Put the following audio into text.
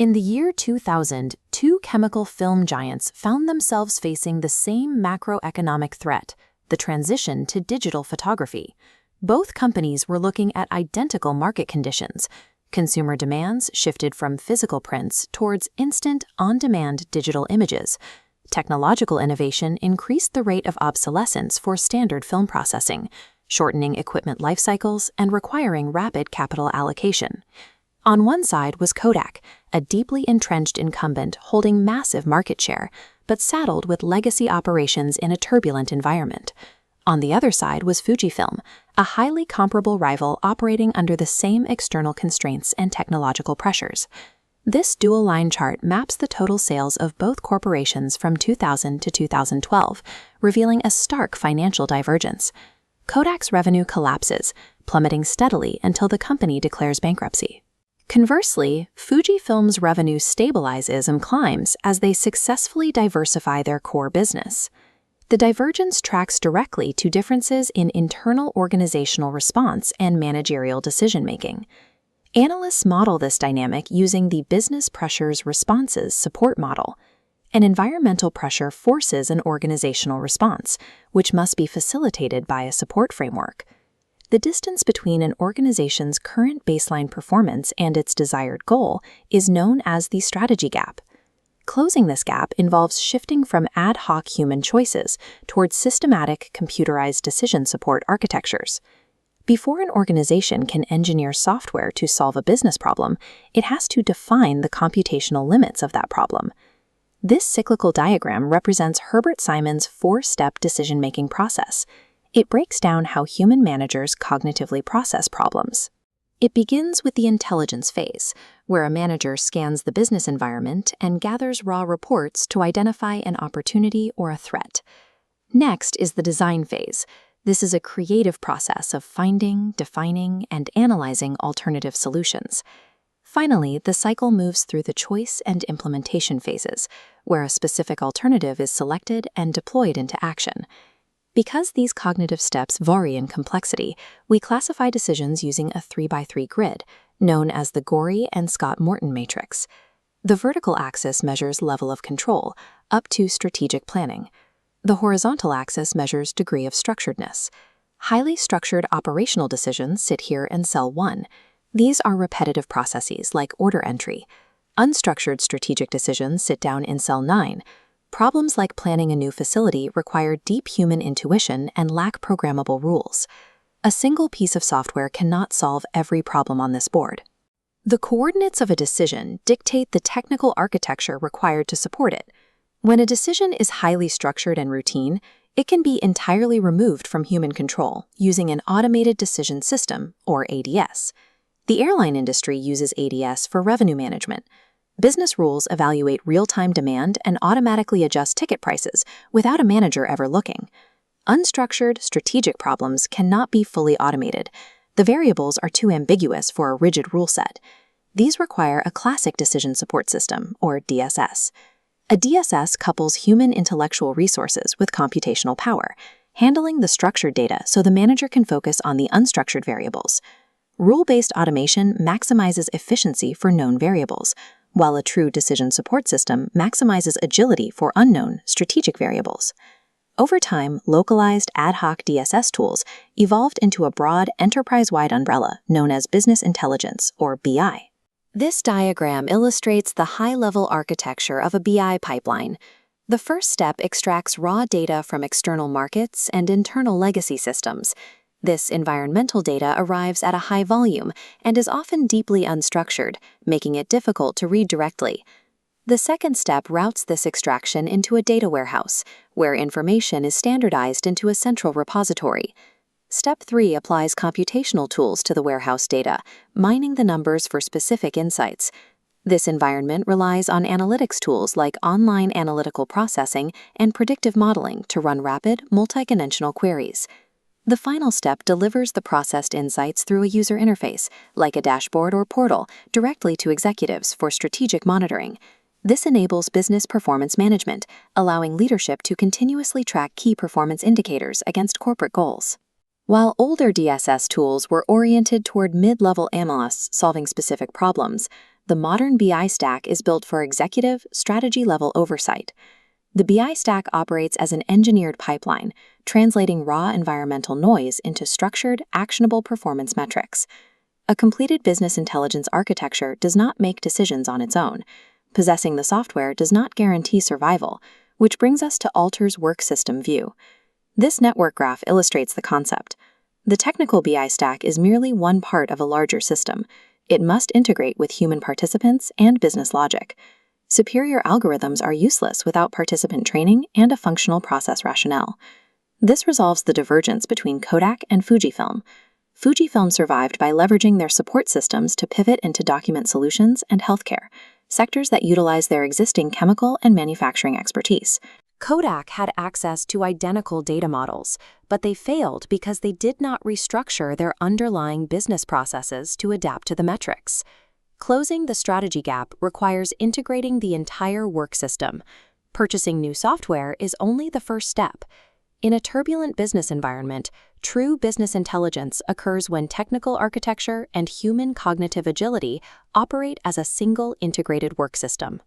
In the year 2000, two chemical film giants found themselves facing the same macroeconomic threat, the transition to digital photography. Both companies were looking at identical market conditions. Consumer demands shifted from physical prints towards instant, on-demand digital images. Technological innovation increased the rate of obsolescence for standard film processing, shortening equipment life cycles and requiring rapid capital allocation. On one side was Kodak, a deeply entrenched incumbent holding massive market share, but saddled with legacy operations in a turbulent environment. On the other side was Fujifilm, a highly comparable rival operating under the same external constraints and technological pressures. This dual line chart maps the total sales of both corporations from 2000 to 2012, revealing a stark financial divergence. Kodak's revenue collapses, plummeting steadily until the company declares bankruptcy. Conversely, Fujifilm's revenue stabilizes and climbs as they successfully diversify their core business. The divergence tracks directly to differences in internal organizational response and managerial decision-making. Analysts model this dynamic using the business pressures responses support model. An environmental pressure forces an organizational response, which must be facilitated by a support framework. The distance between an organization's current baseline performance and its desired goal is known as the strategy gap. Closing this gap involves shifting from ad hoc human choices towards systematic computerized decision support architectures. Before an organization can engineer software to solve a business problem, it has to define the computational limits of that problem. This cyclical diagram represents Herbert Simon's four-step decision-making process. It breaks down how human managers cognitively process problems. It begins with the intelligence phase, where a manager scans the business environment and gathers raw reports to identify an opportunity or a threat. Next is the design phase. This is a creative process of finding, defining, and analyzing alternative solutions. Finally, the cycle moves through the choice and implementation phases, where a specific alternative is selected and deployed into action. Because these cognitive steps vary in complexity, we classify decisions using a 3x3 grid, known as the Gorey and Scott-Morton matrix. The vertical axis measures level of control, up to strategic planning. The horizontal axis measures degree of structuredness. Highly structured operational decisions sit here in cell 1. These are repetitive processes like order entry. Unstructured strategic decisions sit down in cell 9. Problems like planning a new facility require deep human intuition and lack programmable rules. A single piece of software cannot solve every problem on this board. The coordinates of a decision dictate the technical architecture required to support it. When a decision is highly structured and routine, it can be entirely removed from human control using an automated decision system, or ADS. The airline industry uses ADS for revenue management. Business rules evaluate real-time demand and automatically adjust ticket prices without a manager ever looking. Unstructured, strategic problems cannot be fully automated. The variables are too ambiguous for a rigid rule set. These require a classic decision support system, or DSS. A DSS couples human intellectual resources with computational power, handling the structured data so the manager can focus on the unstructured variables. Rule-based automation maximizes efficiency for known variables, while a true decision support system maximizes agility for unknown, strategic variables. Over time, localized ad hoc DSS tools evolved into a broad enterprise-wide umbrella known as business intelligence, or BI. This diagram illustrates the high-level architecture of a BI pipeline. The first step extracts raw data from external markets and internal legacy systems. This environmental data arrives at a high volume and is often deeply unstructured, making it difficult to read directly. The second step routes this extraction into a data warehouse, where information is standardized into a central repository. Step 3 applies computational tools to the warehouse data, mining the numbers for specific insights. This environment relies on analytics tools like online analytical processing and predictive modeling to run rapid, multi-dimensional queries. The final step delivers the processed insights through a user interface, like a dashboard or portal, directly to executives for strategic monitoring. This enables business performance management, allowing leadership to continuously track key performance indicators against corporate goals. While older DSS tools were oriented toward mid-level analysts solving specific problems, The modern BI stack is built for executive, strategy-level oversight. The BI stack operates as an engineered pipeline, translating raw environmental noise into structured, actionable performance metrics. A completed business intelligence architecture does not make decisions on its own. Possessing the software does not guarantee survival, which brings us to Alter's work system view. This network graph illustrates the concept. The technical BI stack is merely one part of a larger system. It must integrate with human participants and business logic. Superior algorithms are useless without participant training and a functional process rationale. This resolves the divergence between Kodak and Fuji Film. Fujifilm survived by leveraging their support systems to pivot into document solutions and healthcare, sectors that utilize their existing chemical and manufacturing expertise. Kodak had access to identical data models, but they failed because they did not restructure their underlying business processes to adapt to the metrics. Closing the strategy gap requires integrating the entire work system. Purchasing new software is only the first step. In a turbulent business environment, true business intelligence occurs when technical architecture and human cognitive agility operate as a single integrated work system.